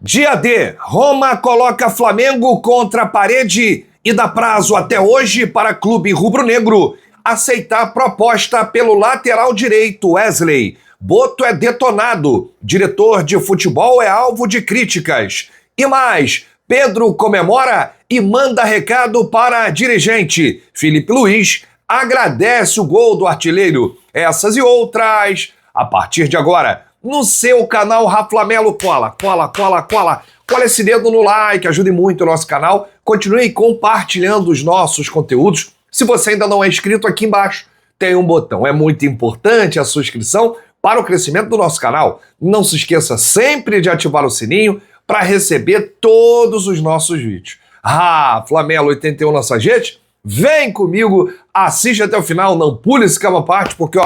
Dia D, Roma coloca Flamengo contra a parede e dá prazo até hoje para clube rubro-negro aceitar proposta pelo lateral direito Wesley. Boto é detonado, diretor de futebol é alvo de críticas. E mais, Pedro comemora e manda recado para dirigente. Filipe Luís agradece o gol do artilheiro. Essas e outras, a partir de agora, no seu canal Raflamelo. Cola esse dedo no like, ajude muito o nosso canal. Continue compartilhando os nossos conteúdos. Se você ainda não é inscrito, aqui embaixo tem um botão. É muito importante a sua inscrição para o crescimento do nosso canal. Não se esqueça sempre de ativar o sininho para receber todos os nossos vídeos. Flamelo 81 na Sagete, vem comigo, assiste até o final, não pule esse cama à parte, porque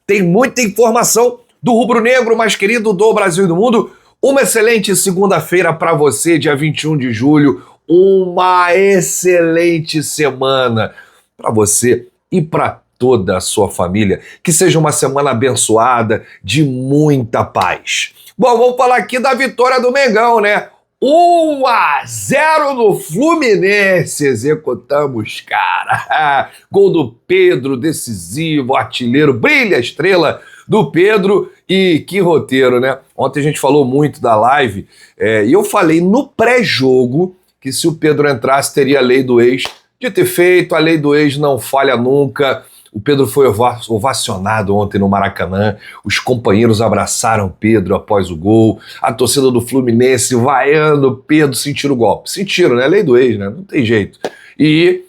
tem muita informação do rubro-negro mais querido do Brasil e do mundo. Uma excelente segunda-feira para você, dia 21 de julho. Uma excelente semana para você e para toda a sua família. Que seja uma semana abençoada, de muita paz. Bom, vamos falar aqui da vitória do Mengão, né? 1-0 no Fluminense, executamos, cara. Gol do Pedro, decisivo, artilheiro, brilha a estrela do Pedro. E que roteiro, né? Ontem a gente falou muito da live e eu falei no pré-jogo que se o Pedro entrasse teria a lei do ex de ter feito, a lei do ex não falha nunca. O Pedro foi ovacionado ontem no Maracanã, os companheiros abraçaram Pedro após o gol, a torcida do Fluminense vaiando Pedro, sentiram o golpe. Sentiram, né? Lei do ex, né? Não tem jeito. E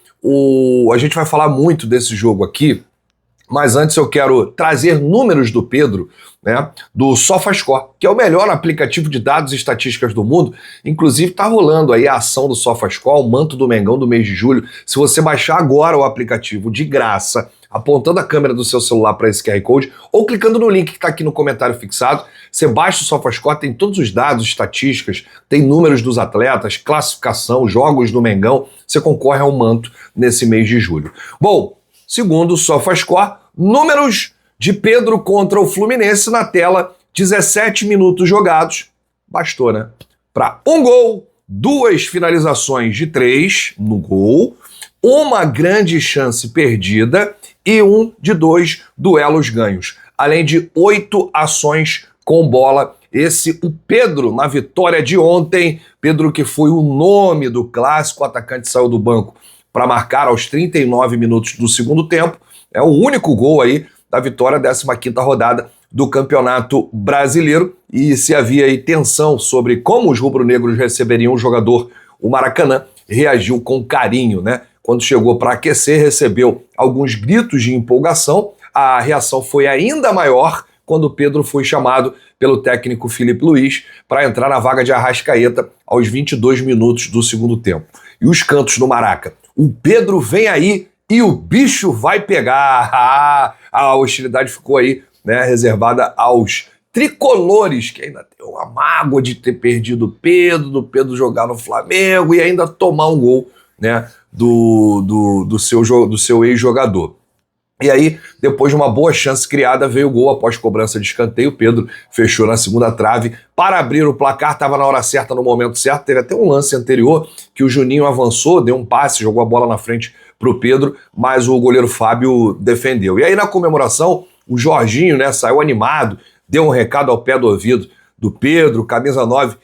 a gente vai falar muito desse jogo aqui, mas antes eu quero trazer números do Pedro, né, do SofaScore, que é o melhor aplicativo de dados e estatísticas do mundo. Inclusive está rolando aí a ação do SofaScore, o manto do Mengão do mês de julho. Se você baixar agora o aplicativo de graça, apontando a câmera do seu celular para esse QR Code, ou clicando no link que está aqui no comentário fixado, você baixa o SofaScore, tem todos os dados, estatísticas, tem números dos atletas, classificação, jogos do Mengão, você concorre ao manto nesse mês de julho. Bom, segundo o SofaScore, números de Pedro contra o Fluminense na tela, 17 minutos jogados, bastou, né? Para um gol, 2 finalizações de 3 no gol, uma grande chance perdida e 1 de 2 duelos ganhos, além de 8 ações com bola. O Pedro, na vitória de ontem, Pedro que foi o nome do clássico, o atacante saiu do banco para marcar aos 39 minutos do segundo tempo. É o único gol aí da vitória, 15ª rodada do Campeonato Brasileiro. E se havia aí tensão sobre como os rubro-negros receberiam o jogador, o Maracanã reagiu com carinho, né? Quando chegou para aquecer, recebeu alguns gritos de empolgação. A reação foi ainda maior quando o Pedro foi chamado pelo técnico Filipe Luís para entrar na vaga de Arrascaeta aos 22 minutos do segundo tempo. E os cantos do Maraca. O Pedro vem aí e o bicho vai pegar. A hostilidade ficou aí, né, reservada aos tricolores, que ainda tem uma mágoa de ter perdido o Pedro, do Pedro jogar no Flamengo e ainda tomar um gol, né, do seu ex-jogador. E aí, depois de uma boa chance criada, veio o gol após cobrança de escanteio. O Pedro fechou na segunda trave para abrir o placar, estava na hora certa, no momento certo. Teve até um lance anterior que o Juninho avançou, deu um passe, jogou a bola na frente para o Pedro, mas o goleiro Fábio defendeu. E aí, na comemoração, o Jorginho, né, saiu animado, deu um recado ao pé do ouvido do Pedro. Camisa 9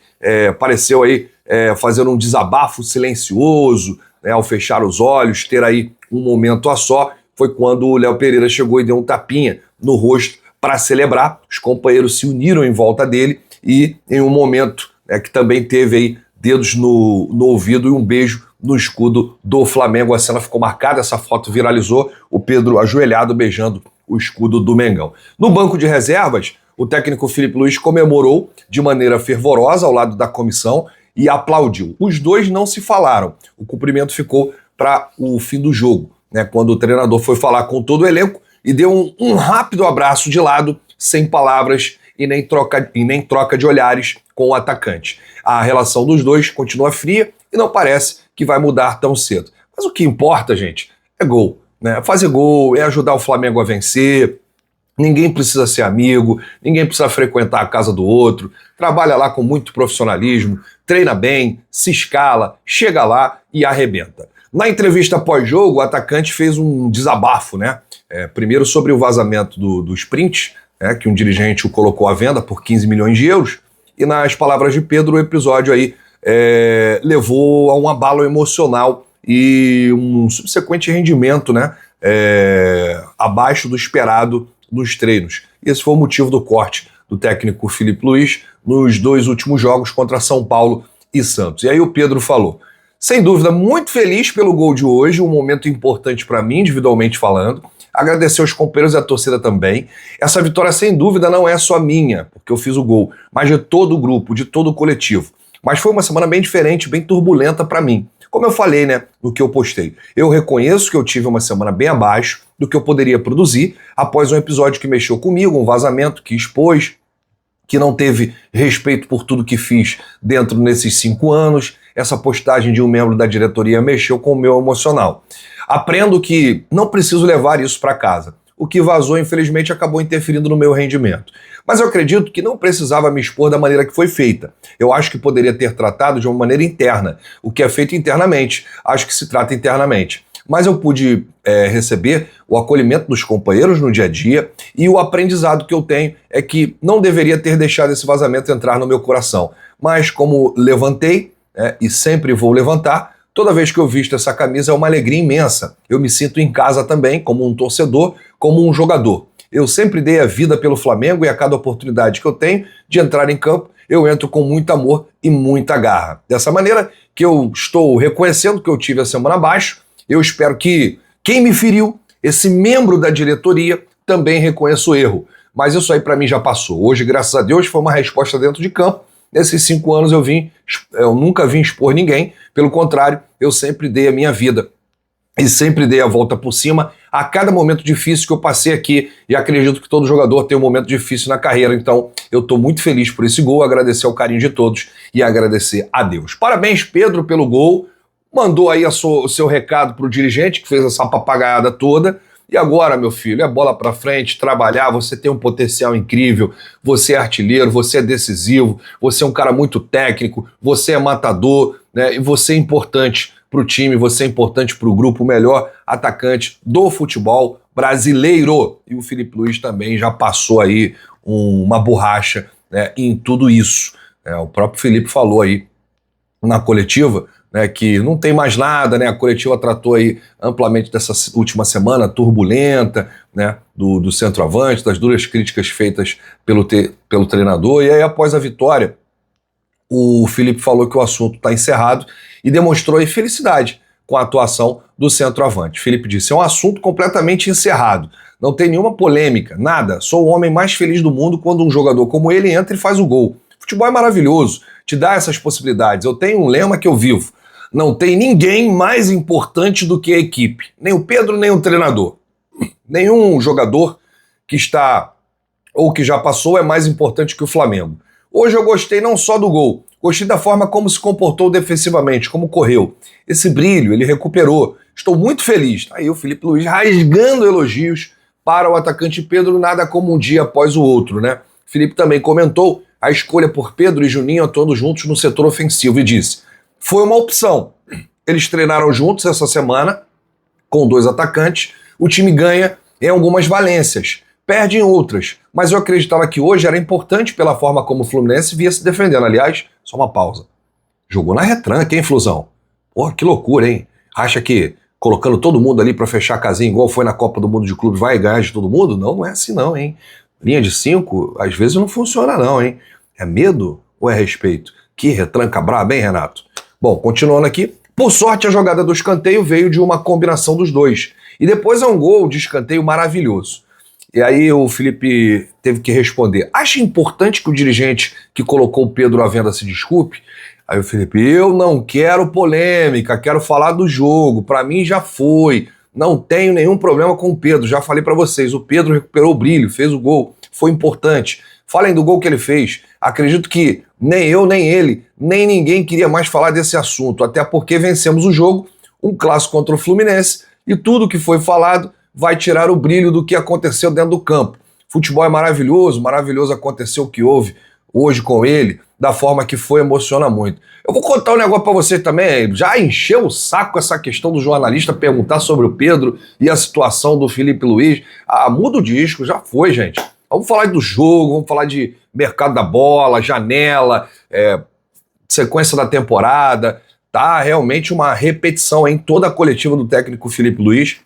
apareceu aí fazendo um desabafo silencioso, né, ao fechar os olhos, ter aí um momento a só. Foi quando o Léo Pereira chegou e deu um tapinha no rosto para celebrar. Os companheiros se uniram em volta dele e em um momento que também teve aí dedos no ouvido e um beijo no escudo do Flamengo. A cena ficou marcada, essa foto viralizou, o Pedro ajoelhado beijando o escudo do Mengão. No banco de reservas, o técnico Filipe Luís comemorou de maneira fervorosa ao lado da comissão e aplaudiu. Os dois não se falaram, o cumprimento ficou para o fim do jogo, né, quando o treinador foi falar com todo o elenco e deu um rápido abraço de lado, sem palavras e nem troca de olhares com o atacante. A relação dos dois continua fria e não parece que vai mudar tão cedo. Mas o que importa, gente, é gol, né? Fazer gol, é ajudar o Flamengo a vencer, Ninguém precisa ser amigo, ninguém precisa frequentar a casa do outro, trabalha lá com muito profissionalismo, treina bem, se escala, chega lá e arrebenta. Na entrevista pós-jogo, o atacante fez um desabafo, né? Primeiro sobre o vazamento do Sprint, que um dirigente o colocou à venda por 15 milhões de euros, e nas palavras de Pedro, o episódio aí levou a um abalo emocional e um subsequente rendimento, né? Abaixo do esperado dos treinos. Esse foi o motivo do corte do técnico Filipe Luís nos 2 últimos jogos contra São Paulo e Santos. E aí o Pedro falou: sem dúvida, muito feliz pelo gol de hoje, um momento importante para mim, individualmente falando. Agradecer aos companheiros e à torcida também. Essa vitória, sem dúvida, não é só minha, porque eu fiz o gol, mas de todo o grupo, de todo o coletivo. Mas foi uma semana bem diferente, bem turbulenta para mim. Como eu falei, né, no que eu postei, eu reconheço que eu tive uma semana bem abaixo do que eu poderia produzir após um episódio que mexeu comigo, um vazamento que expôs, que não teve respeito por tudo que fiz dentro nesses 5 anos. Essa postagem de um membro da diretoria mexeu com o meu emocional. Aprendo que não preciso levar isso para casa. O que vazou, infelizmente, acabou interferindo no meu rendimento. Mas eu acredito que não precisava me expor da maneira que foi feita. Eu acho que poderia ter tratado de uma maneira interna. O que é feito internamente, acho que se trata internamente. Mas eu pude receber o acolhimento dos companheiros no dia a dia, e o aprendizado que eu tenho é que não deveria ter deixado esse vazamento entrar no meu coração. Mas como levantei, e sempre vou levantar, toda vez que eu visto essa camisa é uma alegria imensa. Eu me sinto em casa também, como um torcedor, como um jogador. Eu sempre dei a vida pelo Flamengo, e a cada oportunidade que eu tenho de entrar em campo, eu entro com muito amor e muita garra. Dessa maneira que eu estou reconhecendo que eu tive a semana abaixo, eu espero que quem me feriu, esse membro da diretoria, também reconheça o erro. Mas isso aí para mim já passou. Hoje, graças a Deus, foi uma resposta dentro de campo. Nesses 5 anos eu nunca vim expor ninguém. Pelo contrário, eu sempre dei a minha vida e sempre dei a volta por cima a cada momento difícil que eu passei aqui, e acredito que todo jogador tem um momento difícil na carreira. Então eu estou muito feliz por esse gol, agradecer ao carinho de todos e agradecer a Deus. Parabéns, Pedro, pelo gol. Mandou aí o seu recado para o dirigente que fez essa papagaiada toda. E agora, meu filho, é bola para frente, trabalhar, você tem um potencial incrível, você é artilheiro, você é decisivo, você é um cara muito técnico, você é matador, né? E você é importante para o time, você é importante para o grupo, o melhor atacante do futebol brasileiro. E o Filipe Luís também já passou aí uma borracha, né, em tudo isso. O próprio Filipe falou aí na coletiva, né, que não tem mais nada, né? A coletiva tratou aí amplamente dessa última semana turbulenta, né, do centroavante, das duras críticas feitas pelo treinador. E aí, após a vitória, o Filipe falou que o assunto está encerrado e demonstrou aí felicidade com a atuação do centroavante. Filipe disse: é um assunto completamente encerrado, não tem nenhuma polêmica, nada. Sou o homem mais feliz do mundo quando um jogador como ele entra e faz o gol. Futebol é maravilhoso, te dá essas possibilidades. Eu tenho um lema que eu vivo: não tem ninguém mais importante do que a equipe. Nem o Pedro, nem o treinador. Nenhum jogador que está ou que já passou é mais importante que o Flamengo. Hoje eu gostei não só do gol, gostei da forma como se comportou defensivamente, como correu. Esse brilho, ele recuperou. Estou muito feliz. Aí o Filipe Luís rasgando elogios para o atacante Pedro, nada como um dia após o outro, né? Filipe também comentou a escolha por Pedro e Juninho atuando juntos no setor ofensivo e disse: foi uma opção. Eles treinaram juntos essa semana, com 2 atacantes. O time ganha em algumas valências, perde em outras. Mas eu acreditava que hoje era importante pela forma como o Fluminense via se defendendo. Aliás, só uma pausa. Jogou na retranca, hein, Flusão? Pô, que loucura, hein? Acha que colocando todo mundo ali para fechar a casinha, igual foi na Copa do Mundo de Clubes, vai ganhar de todo mundo? Não, não é assim não, hein? Linha de 5, às vezes não funciona não, hein? É medo ou é respeito? Que retranca braba, hein, Renato? Bom, continuando aqui, por sorte a jogada do escanteio veio de uma combinação dos dois. E depois é um gol de escanteio maravilhoso. E aí o Filipe teve que responder: acha importante que o dirigente que colocou o Pedro à venda se desculpe? Aí o Filipe: eu não quero polêmica, quero falar do jogo, pra mim já foi. Não tenho nenhum problema com o Pedro, já falei pra vocês, o Pedro recuperou o brilho, fez o gol, foi importante. Falem do gol que ele fez. Acredito que nem eu, nem ele, nem ninguém queria mais falar desse assunto, até porque vencemos o jogo, um clássico contra o Fluminense, e tudo que foi falado vai tirar o brilho do que aconteceu dentro do campo. Futebol é maravilhoso, maravilhoso aconteceu o que houve hoje com ele, da forma que foi, emociona muito. Eu vou contar um negócio pra você também, já encheu o saco essa questão do jornalista perguntar sobre o Pedro e a situação do Felipe Luiz. Muda o disco, já foi, gente. Vamos falar do jogo, vamos falar de mercado da bola, janela, sequência da temporada. Tá realmente uma repetição em toda a coletiva do técnico Felipe Luiz.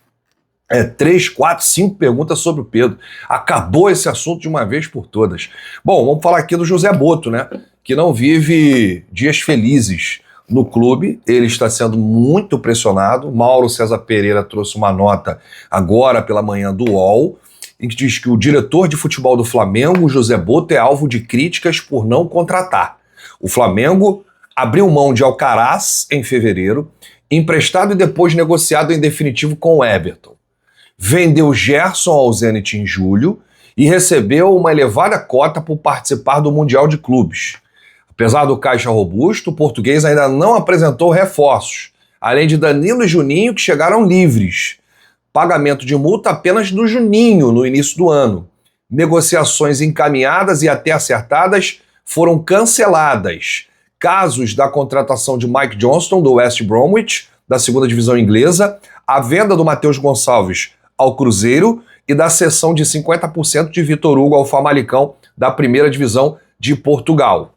3, 4, 5 perguntas sobre o Pedro. Acabou esse assunto de uma vez por todas. Bom, vamos falar aqui do José Boto, né? Que não vive dias felizes no clube. Ele está sendo muito pressionado. Mauro César Pereira trouxe uma nota agora pela manhã do UOL, em que diz que o diretor de futebol do Flamengo, José Boto, é alvo de críticas por não contratar. O Flamengo abriu mão de Alcaraz em fevereiro, emprestado e depois negociado em definitivo com o Everton. Vendeu Gerson ao Zenit em julho e recebeu uma elevada cota por participar do Mundial de Clubes. Apesar do caixa robusto, o português ainda não apresentou reforços, além de Danilo e Juninho, que chegaram livres. Pagamento de multa apenas do Juninho no início do ano. Negociações encaminhadas e até acertadas foram canceladas. Casos da contratação de Mike Johnston, do West Bromwich, da segunda divisão inglesa, a venda do Matheus Gonçalves ao Cruzeiro e da cessão de 50% de Vitor Hugo ao Famalicão, da primeira divisão de Portugal.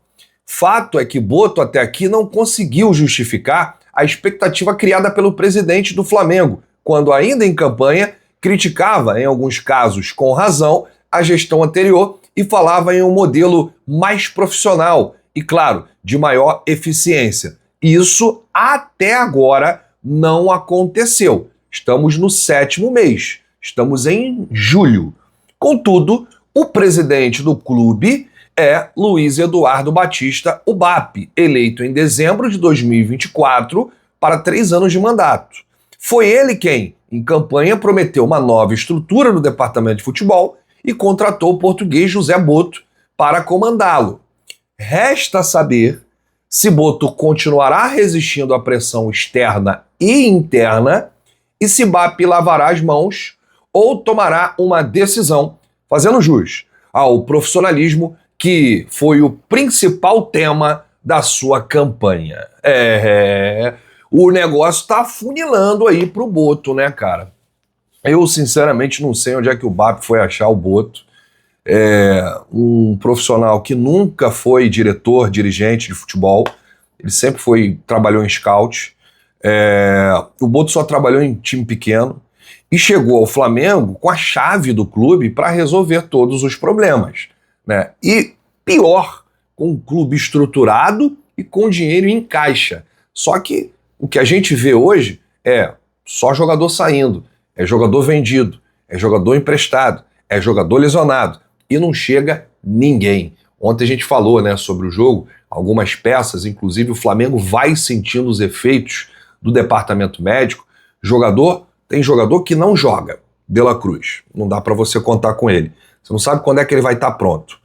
Fato é que Boto até aqui não conseguiu justificar a expectativa criada pelo presidente do Flamengo, quando ainda em campanha criticava, em alguns casos com razão, a gestão anterior e falava em um modelo mais profissional e, claro, de maior eficiência. Isso até agora não aconteceu. Estamos no 7º mês, estamos em julho. Contudo, o presidente do clube é Luiz Eduardo Batista, o BAP, eleito em dezembro de 2024 para 3 anos de mandato. Foi ele quem, em campanha, prometeu uma nova estrutura no departamento de futebol e contratou o português José Boto para comandá-lo. Resta saber se Boto continuará resistindo à pressão externa e interna e se BAP lavará as mãos ou tomará uma decisão, fazendo jus ao profissionalismo que foi o principal tema da sua campanha. O negócio tá afunilando aí pro Boto, né, cara? Eu, sinceramente, não sei onde é que o BAP foi achar o Boto. Um profissional que nunca foi diretor, dirigente de futebol. Ele sempre trabalhou em scout. O Boto só trabalhou em time pequeno e chegou ao Flamengo com a chave do clube para resolver todos os problemas, né? E pior, com um clube estruturado e com dinheiro em caixa. Só que o que a gente vê hoje é só jogador saindo, é jogador vendido, é jogador emprestado, é jogador lesionado e não chega ninguém. Ontem a gente falou, né, sobre o jogo, algumas peças, inclusive o Flamengo vai sentindo os efeitos do departamento médico. Tem jogador que não joga, De La Cruz, não dá para você contar com ele. Você não sabe quando é que ele vai estar pronto.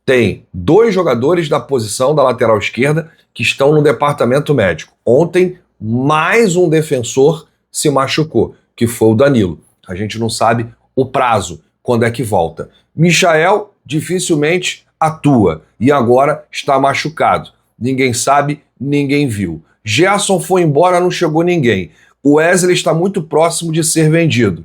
Tem 2 jogadores da posição da lateral esquerda que estão no departamento médico. Ontem, mais um defensor se machucou, que foi o Danilo. A gente não sabe o prazo, quando é que volta. Michael dificilmente atua e agora está machucado. Ninguém sabe, ninguém viu. Gerson foi embora, não chegou ninguém. O Wesley está muito próximo de ser vendido.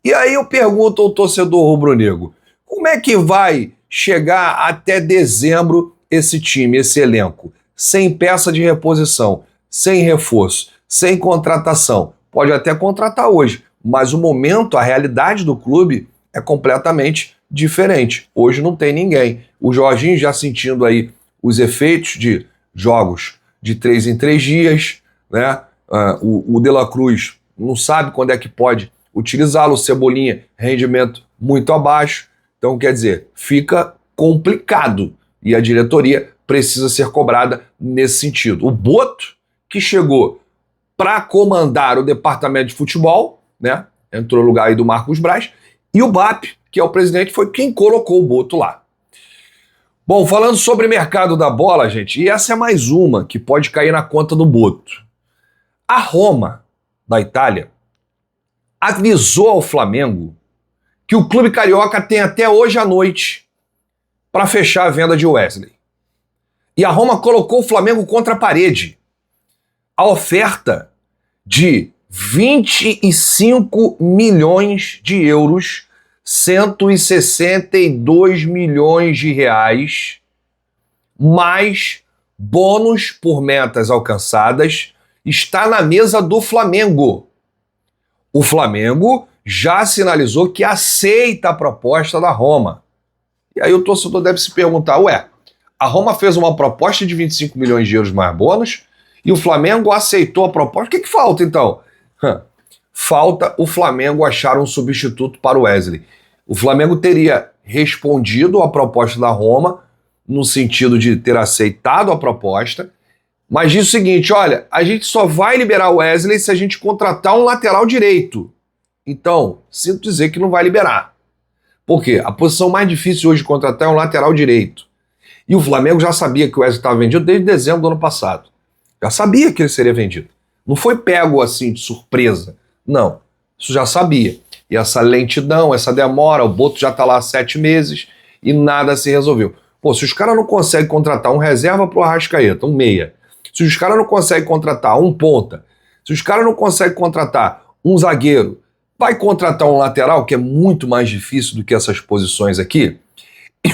E aí eu pergunto ao torcedor rubro-negro, como é que vai chegar até dezembro esse time, esse elenco? Sem peça de reposição, sem reforço, sem contratação. Pode até contratar hoje, mas o momento, a realidade do clube é completamente diferente. Hoje não tem ninguém. O Jorginho já sentindo aí os efeitos de jogos de 3 em 3 dias, né? O De La Cruz não sabe quando é que pode utilizá-lo, o Cebolinha, rendimento muito abaixo. Então, quer dizer, fica complicado e a diretoria precisa ser cobrada nesse sentido. O Boto, que chegou para comandar o departamento de futebol, né? Entrou no lugar aí do Marcos Braz, e o BAP, que é o presidente, foi quem colocou o Boto lá. Bom, falando sobre mercado da bola, gente, e essa é mais uma que pode cair na conta do Boto. A Roma, da Itália, avisou ao Flamengo que o clube carioca tem até hoje à noite para fechar a venda de Wesley. E a Roma colocou o Flamengo contra a parede. A oferta de 25 milhões de euros, 162 milhões de reais, mais bônus por metas alcançadas, está na mesa do Flamengo. O Flamengo já sinalizou que aceita a proposta da Roma. E aí o torcedor deve se perguntar, a Roma fez uma proposta de 25 milhões de euros mais bônus e o Flamengo aceitou a proposta. O que falta então? Falta o Flamengo achar um substituto para o Wesley. O Flamengo teria respondido à proposta da Roma no sentido de ter aceitado a proposta, mas diz o seguinte, olha, a gente só vai liberar o Wesley se a gente contratar um lateral direito. Então, sinto dizer que não vai liberar. Por quê? A posição mais difícil hoje de contratar é um lateral direito. E o Flamengo já sabia que o Wesley estava vendido desde dezembro do ano passado. Já sabia que ele seria vendido. Não foi pego assim de surpresa. Não, isso já sabia. E essa lentidão, essa demora, o Boto já está lá há 7 meses e nada se resolveu. Pô, se os caras não conseguem contratar um reserva pro Arrascaeta, um meia, se os caras não conseguem contratar um ponta, se os caras não conseguem contratar um zagueiro, vai contratar um lateral, que é muito mais difícil do que essas posições aqui.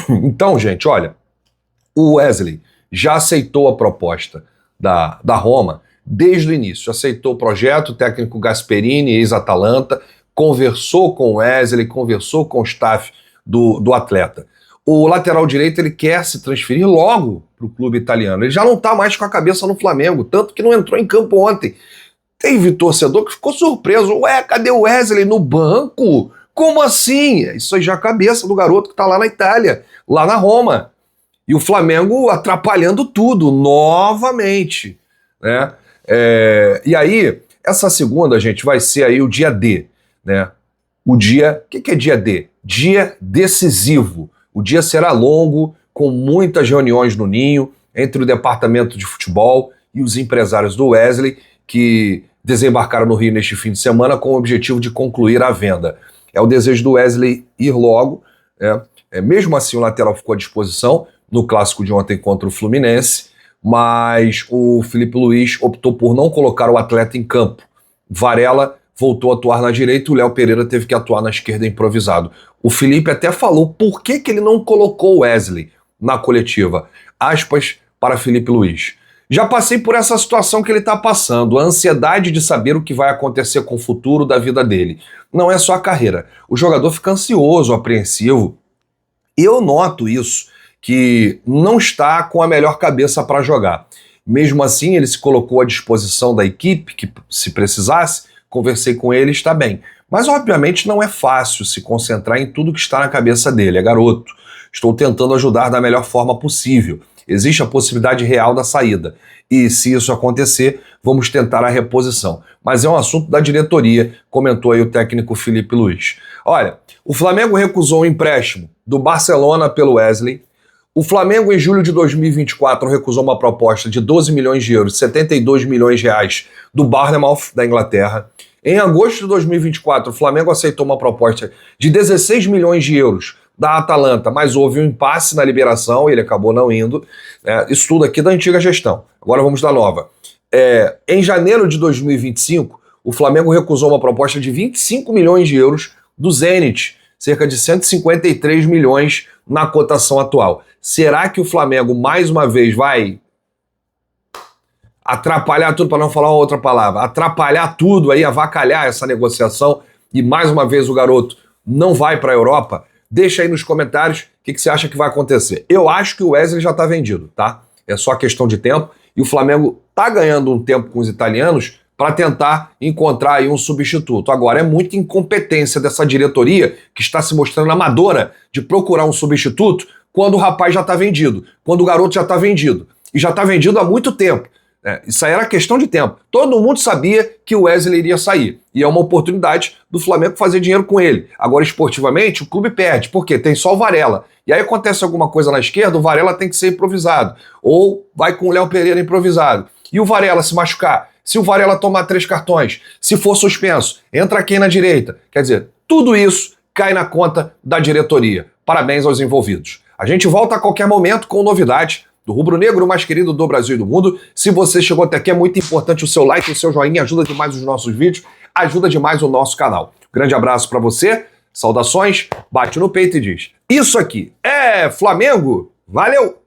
Então, gente, olha, o Wesley já aceitou a proposta da Roma desde o início. Aceitou o projeto, o técnico Gasperini, ex-Atalanta, conversou com o Wesley, conversou com o staff do atleta. O lateral direito ele quer se transferir logo para o clube italiano. Ele já não está mais com a cabeça no Flamengo, tanto que não entrou em campo ontem. Teve torcedor que ficou surpreso. Cadê o Wesley no banco? Como assim? Isso aí já é a cabeça do garoto que está lá na Itália, lá na Roma. E o Flamengo atrapalhando tudo, novamente. Né? E aí, essa segunda, gente, vai ser aí o dia D. Né? O dia... O que é dia D? Dia decisivo. O dia será longo, com muitas reuniões no Ninho, entre o departamento de futebol e os empresários do Wesley, que desembarcaram no Rio neste fim de semana com o objetivo de concluir a venda. É o desejo do Wesley ir logo. Mesmo assim, o lateral ficou à disposição no clássico de ontem contra o Fluminense, mas o Filipe Luís optou por não colocar o atleta em campo. Varela voltou a atuar na direita, o Léo Pereira teve que atuar na esquerda improvisado. O Felipe até falou por que ele não colocou o Wesley na coletiva. Aspas para Filipe Luís. Já passei por essa situação que ele está passando, a ansiedade de saber o que vai acontecer com o futuro da vida dele. Não é só a carreira. O jogador fica ansioso, apreensivo. Eu noto isso, que não está com a melhor cabeça para jogar. Mesmo assim, ele se colocou à disposição da equipe, que se precisasse, conversei com ele, está bem. Mas, obviamente, não é fácil se concentrar em tudo que está na cabeça dele. É garoto. Estou tentando ajudar da melhor forma possível. Existe a possibilidade real da saída. E, se isso acontecer, vamos tentar a reposição. Mas é um assunto da diretoria, comentou aí o técnico Filipe Luís. Olha, o Flamengo recusou o empréstimo do Barcelona pelo Wesley. O Flamengo, em julho de 2024, recusou uma proposta de 12 milhões de euros, 72 milhões de reais, do Bournemouth, da Inglaterra. Em agosto de 2024, o Flamengo aceitou uma proposta de 16 milhões de euros da Atalanta, mas houve um impasse na liberação e ele acabou não indo. Isso tudo aqui da antiga gestão. Agora vamos da nova. Em janeiro de 2025, o Flamengo recusou uma proposta de 25 milhões de euros do Zenit, cerca de 153 milhões na cotação atual. Será que o Flamengo, mais uma vez, vai atrapalhar tudo, para não falar uma outra palavra, atrapalhar tudo aí, avacalhar essa negociação e mais uma vez o garoto não vai para a Europa? Deixa aí nos comentários o que você acha que vai acontecer. Eu acho que o Wesley já está vendido, tá? É só questão de tempo e o Flamengo está ganhando um tempo com os italianos para tentar encontrar aí um substituto. Agora, é muita incompetência dessa diretoria que está se mostrando amadora de procurar um substituto quando o rapaz já está vendido, quando o garoto já está vendido. E já está vendido há muito tempo. Isso aí era questão de tempo. Todo mundo sabia que o Wesley iria sair. E é uma oportunidade do Flamengo fazer dinheiro com ele. Agora, esportivamente, o clube perde. Por quê? Tem só o Varela. E aí acontece alguma coisa na esquerda, o Varela tem que ser improvisado. Ou vai com o Léo Pereira improvisado. E o Varela se machucar? Se o Varela tomar 3 cartões, se for suspenso, entra quem na direita? Quer dizer, tudo isso cai na conta da diretoria. Parabéns aos envolvidos. A gente volta a qualquer momento com novidades do rubro-negro mais querido do Brasil e do mundo. Se você chegou até aqui, é muito importante o seu like, o seu joinha, ajuda demais os nossos vídeos, ajuda demais o nosso canal. Grande abraço pra você, saudações, bate no peito e diz: isso aqui é Flamengo, valeu!